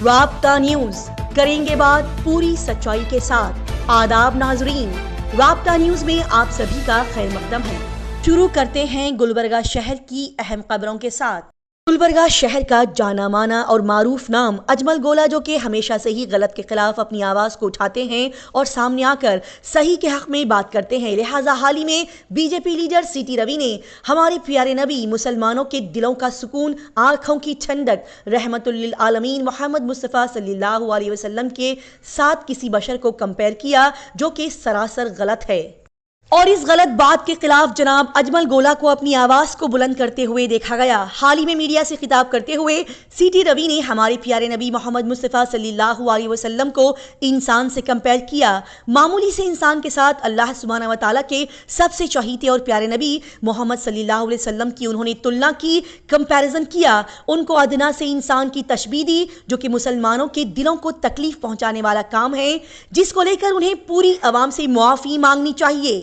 رابطہ نیوز کریں گے بات پوری سچائی کے ساتھ۔ آداب ناظرین، رابطہ نیوز میں آپ سبھی کا خیر مقدم ہے۔ شروع کرتے ہیں گلبرگہ شہر کی اہم خبروں کے ساتھ۔ گلبرگہ شہر کا جانا مانا اور معروف نام اجمل گولا، جو کہ ہمیشہ سے ہی غلط کے خلاف اپنی آواز کو اٹھاتے ہیں اور سامنے آ کر صحیح کے حق میں بات کرتے ہیں، لہٰذا حال ہی میں B J P leader C T Ravi نے ہمارے پیارے نبی، مسلمانوں کے دلوں کا سکون، آنکھوں کی ٹھنڈک، رحمت للعالمین محمد مصطفیٰ صلی اللہ علیہ وسلم کے ساتھ کسی بشر کو کمپیئر کیا، جو کہ سراسر غلط ہے۔ اور اس غلط بات کے خلاف جناب اجمل گولا کو اپنی آواز کو بلند کرتے ہوئے دیکھا گیا۔ حال ہی میں میڈیا سے خطاب کرتے ہوئے سی ٹی روی نے ہمارے پیارے نبی محمد مصطفیٰ صلی اللہ علیہ وسلم کو انسان سے کمپیئر کیا۔ معمولی سے انسان کے ساتھ اللہ سبحانہ و تعالیٰ کے سب سے چہیتے اور پیارے نبی محمد صلی اللہ علیہ وسلم کی انہوں نے تلنا کی، کمپیریزن کیا، ان کو ادنا سے انسان کی تشبیہ دی، جو کہ مسلمانوں کے دلوں کو تکلیف پہنچانے والا کام ہے، جس کو لے کر انہیں پوری عوام سے معافی مانگنی چاہیے۔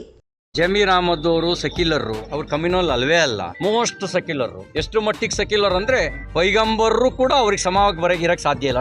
ಜಮೀರ್ ಅಹಮದ್ ಅವರು ಸೆಕ್ಯುಲರ್, ಅವ್ರ ಕಮ್ಯುನಲ್ ಅಲ್ವೇ ಅಲ್ಲ, ಮೋಸ್ಟ್ ಸೆಕ್ಯುಲರ್। ಎಷ್ಟು ಮಟ್ಟಿಗೆ ಸೆಕ್ಯುಲರ್ ಅಂದ್ರೆ ಪೈಗಂಬರರು ಕೂಡ ಅವ್ರಿಗೆ ಸಮವಾಗಿ ಬರಗಿರಕ್ಕೆ ಸಾಧ್ಯ ಇಲ್ಲ,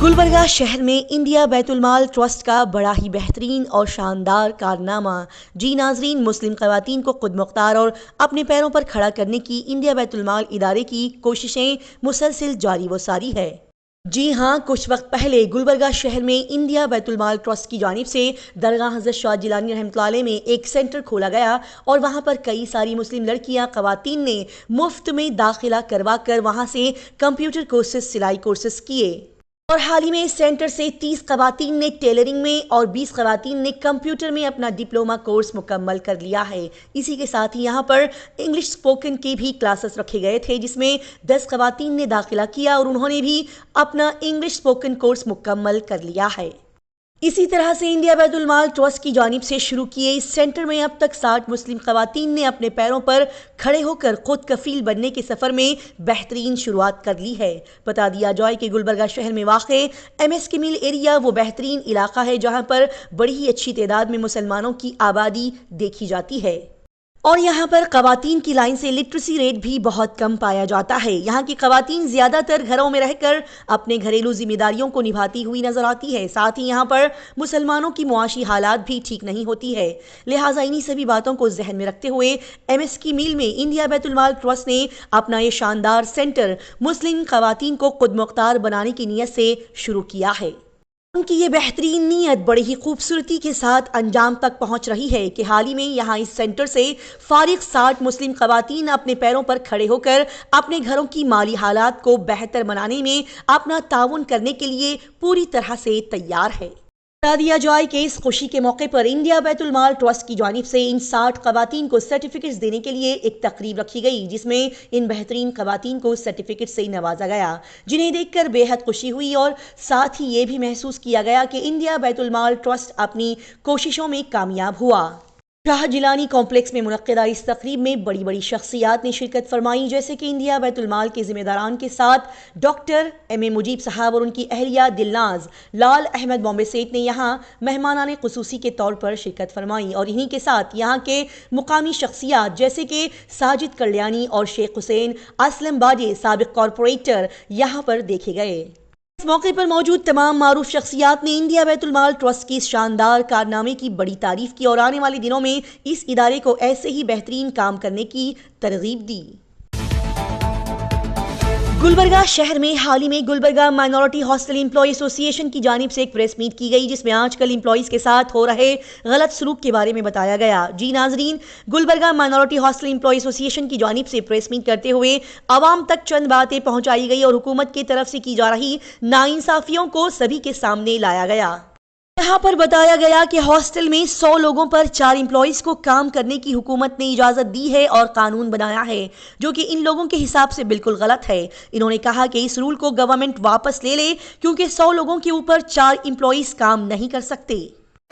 گلبرگہ شہر میں انڈیا بیت المال ٹرسٹ کا بڑا ہی بہترین اور شاندار کارنامہ۔ جی ناظرین، مسلم خواتین کو خود مختار اور اپنے پیروں پر کھڑا کرنے کی انڈیا بیت المال ادارے کی کوششیں مسلسل جاری و ساری ہے۔ جی ہاں، کچھ وقت پہلے گلبرگہ شہر میں انڈیا بیت المال ٹرسٹ کی جانب سے درگاہ حضرت شاہ جیلانی رحمۃ اللہ علیہ میں ایک سینٹر کھولا گیا اور وہاں پر کئی ساری مسلم لڑکیاں، خواتین نے مفت میں داخلہ کروا کر وہاں سے کمپیوٹر کورسز، سلائی کورسز کیے۔ اور حال ہی میں اس سینٹر سے 30 خواتین نے ٹیلرنگ میں اور 20 خواتین نے کمپیوٹر میں اپنا ڈپلومہ کورس مکمل کر لیا ہے۔ اسی کے ساتھ ہی یہاں پر انگلش اسپوکن کے بھی کلاسز رکھے گئے تھے، جس میں 10 خواتین نے داخلہ کیا اور انہوں نے بھی اپنا انگلش اسپوکن کورس مکمل کر لیا ہے۔ اسی طرح سے انڈیا بیت المال ٹرسٹ کی جانب سے شروع کیے اس سینٹر میں اب تک 60 مسلم خواتین نے اپنے پیروں پر کھڑے ہو کر خود کفیل بننے کے سفر میں بہترین شروعات کر لی ہے۔ بتا دیا جائے کہ گلبرگہ شہر میں واقع ایم ایس کے مل ایریا وہ بہترین علاقہ ہے جہاں پر بڑی ہی اچھی تعداد میں مسلمانوں کی آبادی دیکھی جاتی ہے، اور یہاں پر خواتین کی لائن سے لٹریسی ریٹ بھی بہت کم پایا جاتا ہے۔ یہاں کی خواتین زیادہ تر گھروں میں رہ کر اپنے گھریلو ذمہ داریوں کو نبھاتی ہوئی نظر آتی ہے، ساتھ ہی یہاں پر مسلمانوں کی معاشی حالات بھی ٹھیک نہیں ہوتی ہے، لہٰذا انہی سبھی باتوں کو ذہن میں رکھتے ہوئے ایم ایس کی میل میں انڈیا بیت المال ٹرسٹ نے اپنا یہ شاندار سینٹر مسلم خواتین کو خود مختار بنانے کی نیت سے شروع کیا ہے۔ ان کی یہ بہترین نیت بڑی ہی خوبصورتی کے ساتھ انجام تک پہنچ رہی ہے کہ حال ہی میں یہاں اس سینٹر سے فارغ 60 مسلم خواتین اپنے پیروں پر کھڑے ہو کر اپنے گھروں کی مالی حالات کو بہتر بنانے میں اپنا تعاون کرنے کے لیے پوری طرح سے تیار ہے۔ بتا دیا جائے کہ اس خوشی کے موقع پر انڈیا بیت المال ٹرسٹ کی جانب سے ان 60 خواتین کو سرٹیفکیٹس دینے کے لیے ایک تقریب رکھی گئی، جس میں ان بہترین خواتین کو سرٹیفکیٹ سے نوازا گیا، جنہیں دیکھ کر بے حد خوشی ہوئی اور ساتھ ہی یہ بھی محسوس کیا گیا کہ انڈیا بیت المال ٹرسٹ اپنی کوششوں میں کامیاب ہوا۔ شاہ جیلانی کمپلیکس میں منعقدہ اس تقریب میں بڑی بڑی شخصیات نے شرکت فرمائی، جیسے کہ انڈیا بیت المال کے ذمہ داران کے ساتھ ڈاکٹر ایم اے مجیب صاحب اور ان کی اہلیہ دلناز لال احمد بامبے سیٹ نے یہاں مہمانان خصوصی کے طور پر شرکت فرمائی، اور انہی کے ساتھ یہاں کے مقامی شخصیات جیسے کہ ساجد کلیانی اور شیخ حسین اسلم باجے سابق کارپوریٹر یہاں پر دیکھے گئے۔ اس موقع پر موجود تمام معروف شخصیات نے انڈیا بیت المال ٹرسٹ کی اس شاندار کارنامے کی بڑی تعریف کی اور آنے والے دنوں میں اس ادارے کو ایسے ہی بہترین کام کرنے کی ترغیب دی۔ گلبرگہ شہر میں حال ہی میں گلبرگہ مائنورٹی ہاسٹل امپلائی ایسوسی ایشن کی جانب سے ایک پریس میٹ کی گئی، جس میں آج کل امپلائیز کے ساتھ ہو رہے غلط سلوک کے بارے میں بتایا گیا۔ جی ناظرین، گلبرگہ مائنورٹی ہاسٹل امپلائی ایسوسی ایشن کی جانب سے پریس میٹ کرتے ہوئے عوام تک چند باتیں پہنچائی گئی اور حکومت کی طرف سے کی جا رہی ناانصافیوں کو سبھی کے سامنے لایا گیا۔ یہاں پر بتایا گیا کہ ہاسٹل میں 100 لوگوں پر 4 امپلائیز کو کام کرنے کی حکومت نے اجازت دی ہے اور قانون بنایا ہے، جو کہ ان لوگوں کے حساب سے بالکل غلط ہے۔ انہوں نے کہا کہ اس رول کو گورنمنٹ واپس لے لے، کیونکہ 100 لوگوں کے اوپر 4 امپلائیز کام نہیں کر سکتے۔